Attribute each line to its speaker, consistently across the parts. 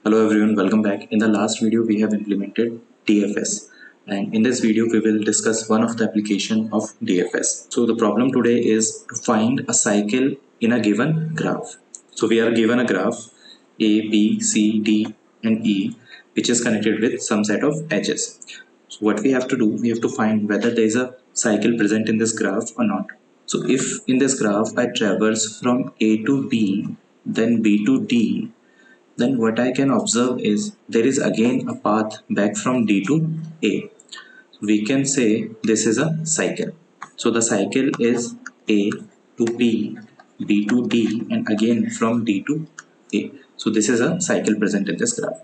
Speaker 1: Hello everyone, welcome back. In the last video we have implemented DFS, and in this video we will discuss one of the application of DFS. So the problem today is to find a cycle in a given graph. So we are given a graph A, B, C, D and E which is connected with some set of edges. So what we have to do, we have to find whether there is a cycle present in this graph or not. So if in this graph I traverse from A to B, then B to D, then what I can observe is there is again a path back from D to A. We can say this is a cycle. So the cycle is A to B, B to D, and again from D to A. So this is a cycle present in this graph.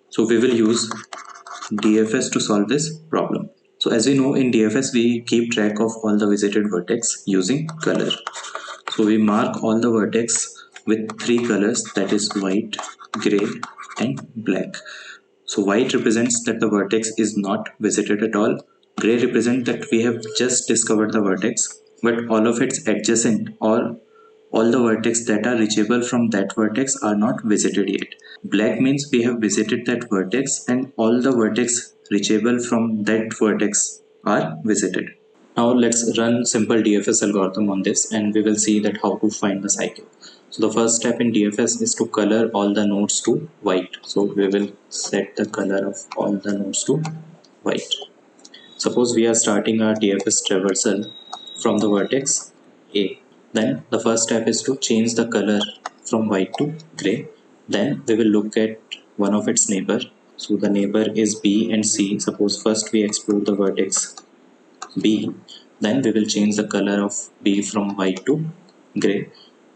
Speaker 1: So we will use DFS to solve this problem. So as we know, in DFS we keep track of all the visited vertex using color. So we mark all the vertex with three colors, that is white, gray and black. So white represents that the vertex is not visited at all. Gray represents that we have just discovered the vertex, but all of its adjacent or all the vertex that are reachable from that vertex are not visited yet. Black means we have visited that vertex and all the vertex reachable from that vertex are visited. Now let's run simple DFS algorithm on this and we will see that how to find the cycle. So the first step in DFS is to color all the nodes to white. So we will set the color of all the nodes to white. Suppose we are starting our DFS traversal from the vertex A. Then the first step is to change the color from white to gray. Then we will look at one of its neighbor. So the neighbor is B and C. Suppose first we explore the vertex B, then we will change the color of B from white to gray.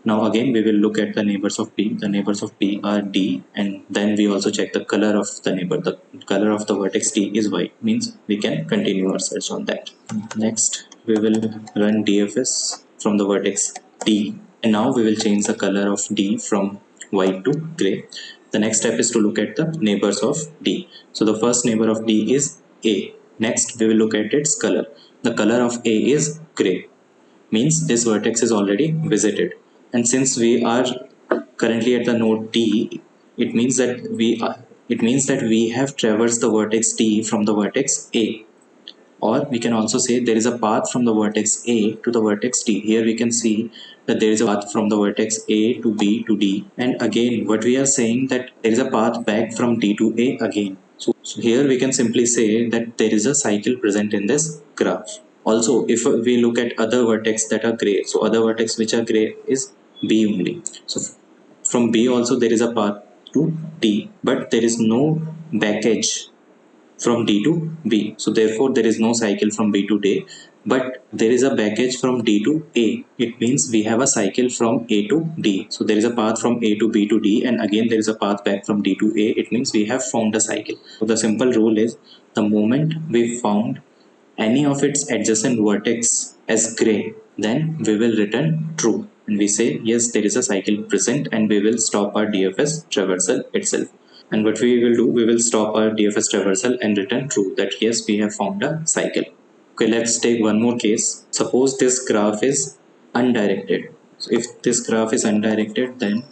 Speaker 1: Now again we will look at the neighbors of B. The neighbors of B are D, and then we also check the color of the neighbor. The color of the vertex D is white, means we can continue our search on that. Next we will run DFS from the vertex D, and now we will change the color of D from white to gray. The next step is to look at the neighbors of D. So the first neighbor of D is A. Next we will look at its color. The color of A is gray, means this vertex is already visited, and since we are currently at the node D, it means that we have traversed the vertex D from the vertex A, or we can also say there is a path from the vertex A to the vertex D. Here we can see that there is a path from the vertex A to B to D, and again what we are saying that there is a path back from D to A again. So here we can simply say that there is a cycle present in this graph. Also, if we look at other vertex that are gray, so other vertex which are gray is B only. So from B also there is a path to D, but there is no back edge from D to B. So therefore there is no cycle from B to D, but there is a back edge from D to A. It means we have a cycle from A to D. So there is a path from A to B to D, and again there is a path back from D to A. It means we have found a cycle. So the simple rule is, the moment we found any of its adjacent vertex as gray, then we will return true, and we say yes, there is a cycle present, and we will stop our DFS traversal itself. And what we will do, we will stop our DFS traversal and return true, that yes, we have found a cycle. Okay, let's take one more case. Suppose this graph is undirected. So if this graph is undirected, then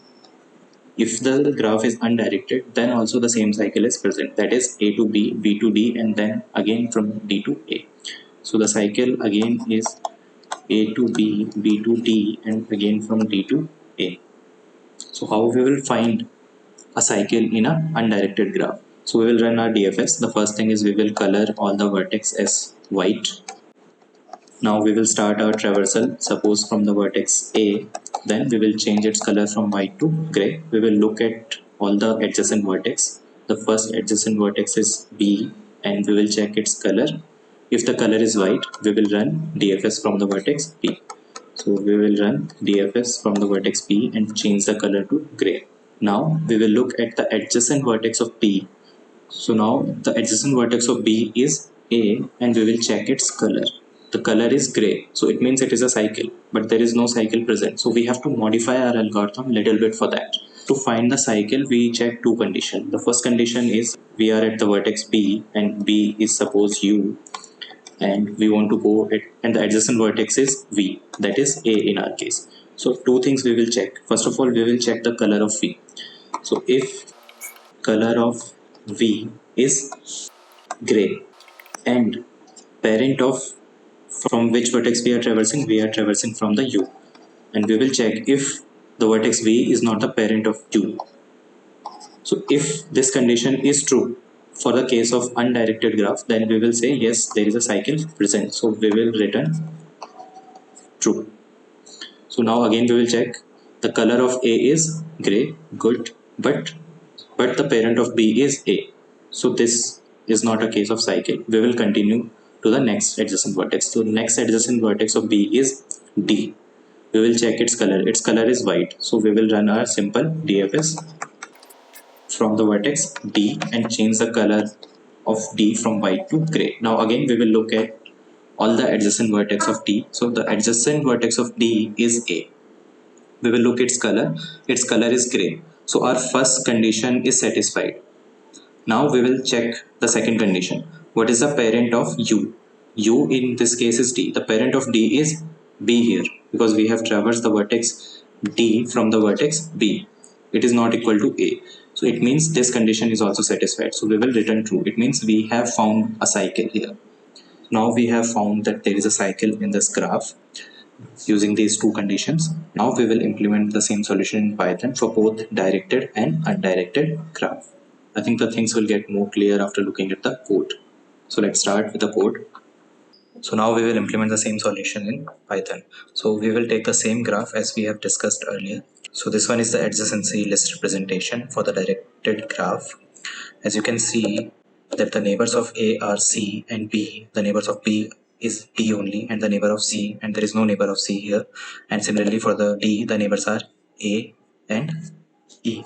Speaker 1: if the graph is undirected, then also the same cycle is present, that is A to B, B to D, and then again from D to A. So the cycle again is A to B, B to D, and again from D to A. So how we will find a cycle in a undirected graph? So we will run our DFS. The first thing is we will color all the vertex as white. Now we will start our traversal, suppose from the vertex A, then we will change its color from white to gray. We will look at all the adjacent vertex. The first adjacent vertex is B, and we will check its color. If the color is white, we will run DFS from the vertex B. So we will run DFS from the vertex B and change the color to gray. Now we will look at the adjacent vertex of B. So now the adjacent vertex of B is A, and we will check its color. The color is gray, so it means it is a cycle, but there is no cycle present. So we have to modify our algorithm little bit for that. To find the cycle, we check two conditions. The first condition is we are at the vertex B, and B is suppose U, and we want to go at, and the adjacent vertex is V, that is A in our case. So two things we will check. First of all, we will check the color of V. So if color of V is gray, and parent of from which vertex we are traversing from the U, and we will check if the vertex V is not the parent of U. So if this condition is true for the case of undirected graph, then we will say yes, there is a cycle present. So we will return true. So now again we will check the color of A is gray, good, but the parent of B is A. So this is not a case of cycle. We will continue to the next adjacent vertex. So next adjacent vertex of B is D. We will check its color. Its color is white. So we will run a simple DFS from the vertex D and change the color of D from white to gray. Now again we will look at all the adjacent vertex of D. So the adjacent vertex of D is A. We will look its color. Its color is gray. So our first condition is satisfied. Now we will check the second condition. What is the parent of U? U in this case is D. The parent of D is B here, because we have traversed the vertex D from the vertex B. It is not equal to A. So it means this condition is also satisfied. So we will return true. It means we have found a cycle here. Now we have found that there is a cycle in this graph using these two conditions. Now we will implement the same solution in Python for both directed and undirected graph. I think the things will get more clear after looking at the code. So let's start with the code. So now we will implement the same solution in Python. So we will take the same graph as we have discussed earlier. So this one is the adjacency list representation for the directed graph. As you can see that the neighbors of A are C and B. The neighbors of B is D only, and the neighbor of C, and there is no neighbor of C here. And similarly for the D, the neighbors are A and E.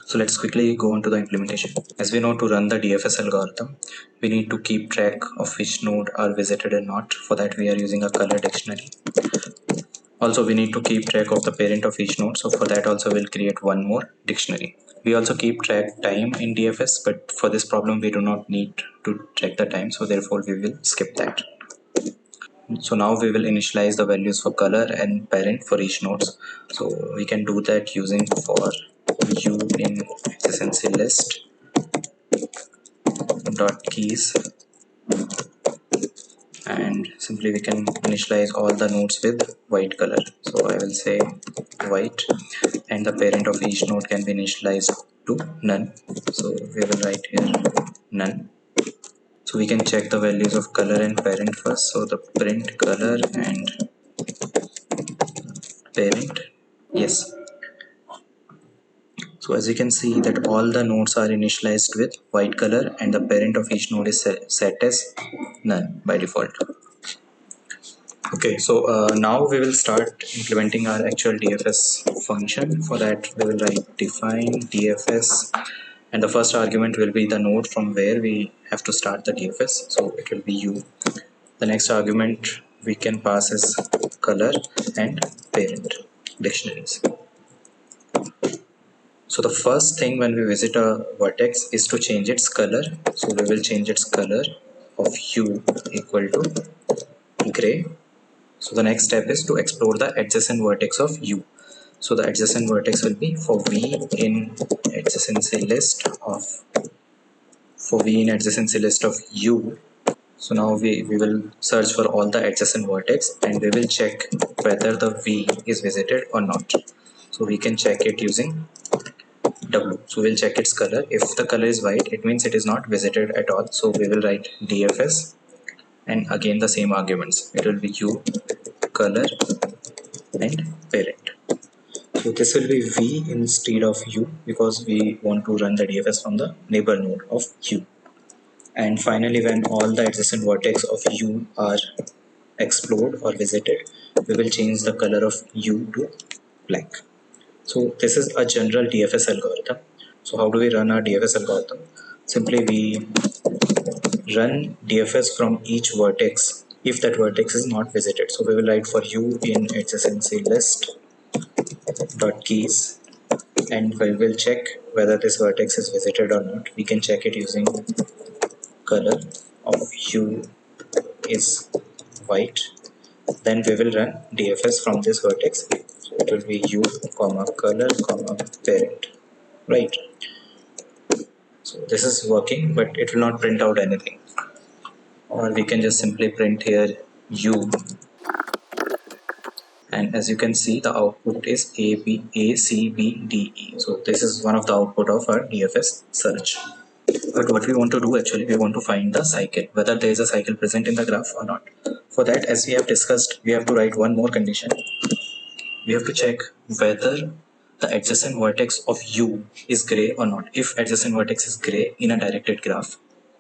Speaker 1: So let's quickly go on to the implementation. As we know, to run the DFS algorithm, we need to keep track of which node are visited and not. For that, we are using a color dictionary. Also, we need to keep track of the parent of each node. So for that also, we'll create one more dictionary. We also keep track time in DFS, but for this problem, we do not need to check the time. So therefore, we will skip that. So now we will initialize the values for color and parent for each nodes. So we can do that using for u in adjacency list dot keys, and simply we can initialize all the nodes with white color. So I will say white, and the parent of each node can be initialized to none. So we will write here none. So we can check the values of color and parent first. So the print color and parent, yes. So as you can see that all the nodes are initialized with white color, and the parent of each node is set as none by default. Okay, so now we will start implementing our actual DFS function. For that we will write define DFS, and the first argument will be the node from where we have to start the DFS. So it will be U. The next argument we can pass is color and parent dictionaries. So the first thing when we visit a vertex is to change its color. So we will change its color of U equal to gray. So the next step is to explore the adjacent vertex of U. So the adjacent vertex will be for V in adjacency list of U. So now we will search for all the adjacent vertex, and we will check whether the V is visited or not. So we can check it using W. So we'll check its color. If the color is white, it means it is not visited at all. So we will write DFS, and again the same arguments. It will be U, color and parent. So this will be V instead of U, because we want to run the DFS from the neighbor node of U. And finally, when all the adjacent vertex of U are explored or visited, we will change the color of U to black. So this is a general DFS algorithm. So how do we run our DFS algorithm? Simply we run DFS from each vertex if that vertex is not visited. So we will write for U in adjacency list dot keys, and we will check whether this vertex is visited or not. We can check it using color of U is white. Then we will run DFS from this vertex. So it will be U comma color comma parent, right? So this is working, but it will not print out anything. Or we can just simply print here U, and as you can see the output is A, C, B, D, E. So this is one of the output of our DFS search. But what we want to do actually, we want to find the cycle, whether there is a cycle present in the graph or not. For that, as we have discussed, we have to write one more condition. We have to check whether the adjacent vertex of U is gray or not. If adjacent vertex is gray in a directed graph,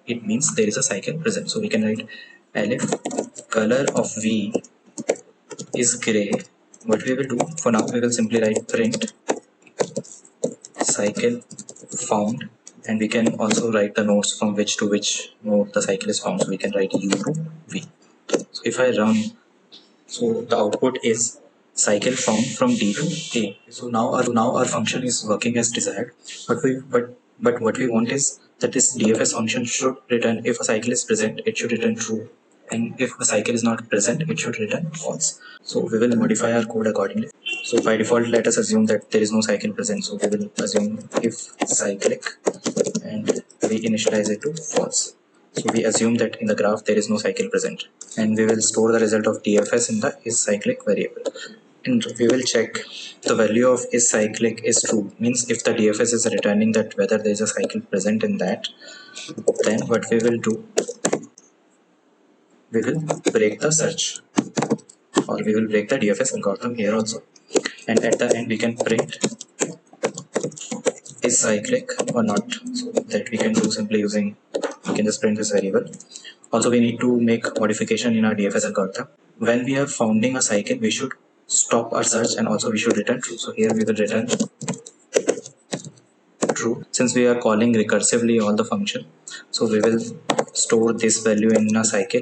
Speaker 1: it means there is a cycle present. So we can write if color of V is gray. What we will do for now, we will simply write print cycle found, and we can also write the nodes from which to which node the cycle is found. So we can write U to V. So if I run, so the output is cycle found from D to A. So now our function is working as desired, but what we want is that this DFS function should return, if a cycle is present, it should return true, and if a cycle is not present, it should return false. So we will modify our code accordingly. So by default, let us assume that there is no cycle present. So we will assume if cyclic, and we initialize it to false. So we assume that in the graph there is no cycle present, and we will store the result of DFS in the isCyclic variable. And we will check the value of isCyclic is true, means if the DFS is returning that whether there is a cycle present in that, then what we will do, we will break the search, or we will break the DFS algorithm here also, and at the end we can print is cyclic or not. So that we can do simply using, we can just print this variable. Also we need to make modification in our DFS algorithm. When we are founding a cycle, we should stop our search, and also we should return true. So here we will return true, since we are calling recursively all the function. So we will store this value in a cycle,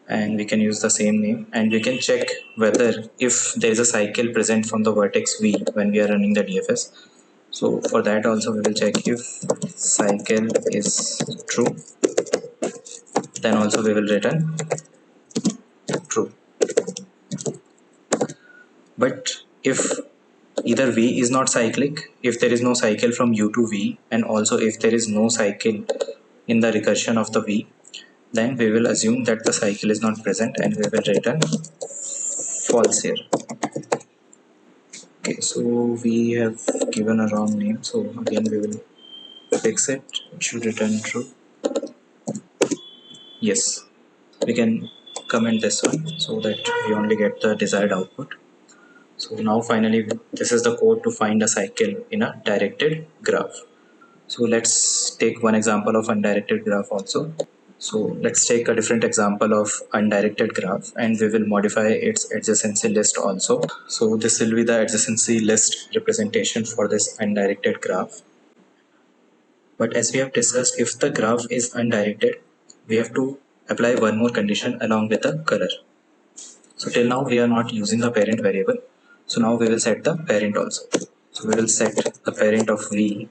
Speaker 1: and we can use the same name, and we can check whether if there is a cycle present from the vertex V when we are running the DFS. So for that also we will check if cycle is true, then also we will return true. But if either V is not cyclic, if there is no cycle from U to V, and also if there is no cycle in the recursion of the V, then we will assume that the cycle is not present, and we will return false here. Okay, so we have given a wrong name, so again we will fix it. It should return true. Yes, we can comment this one so that we only get the desired output. So now finally this is the code to find a cycle in a directed graph. So let's take one example of undirected graph also. So let's take a different example of undirected graph, and we will modify its adjacency list also. So this will be the adjacency list representation for this undirected graph. But as we have discussed, if the graph is undirected, we have to apply one more condition along with the color. So till now we are not using the parent variable. So now we will set the parent also. So we will set the parent of V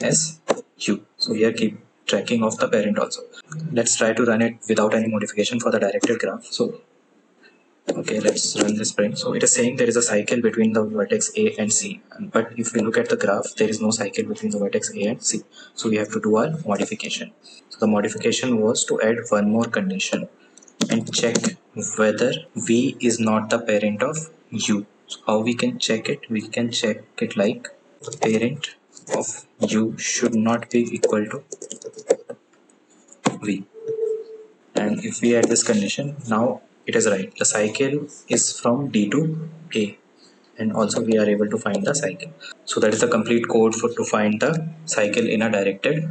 Speaker 1: as U. So here keep tracking of the parent also. Let's try to run it without any modification for the directed graph. So okay, let's run this print. So it is saying there is a cycle between the vertex A and C, but if we look at the graph, there is no cycle between the vertex A and C. So we have to do our modification. So the modification was to add one more condition and check whether V is not the parent of U. So how we can check it? We can check it like the parent of U should not be equal to V. And if we add this condition, now it is right. The cycle is from D to A, and also we are able to find the cycle. So that is the complete code for to find the cycle in a directed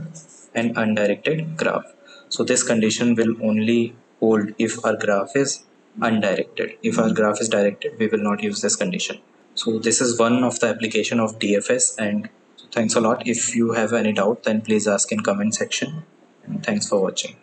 Speaker 1: and undirected graph. So this condition will only hold if our graph is undirected. If our graph is directed, we will not use this condition. So this is one of the application of DFS, and thanks a lot. If you have any doubt, then please ask in comment section, and thanks for watching.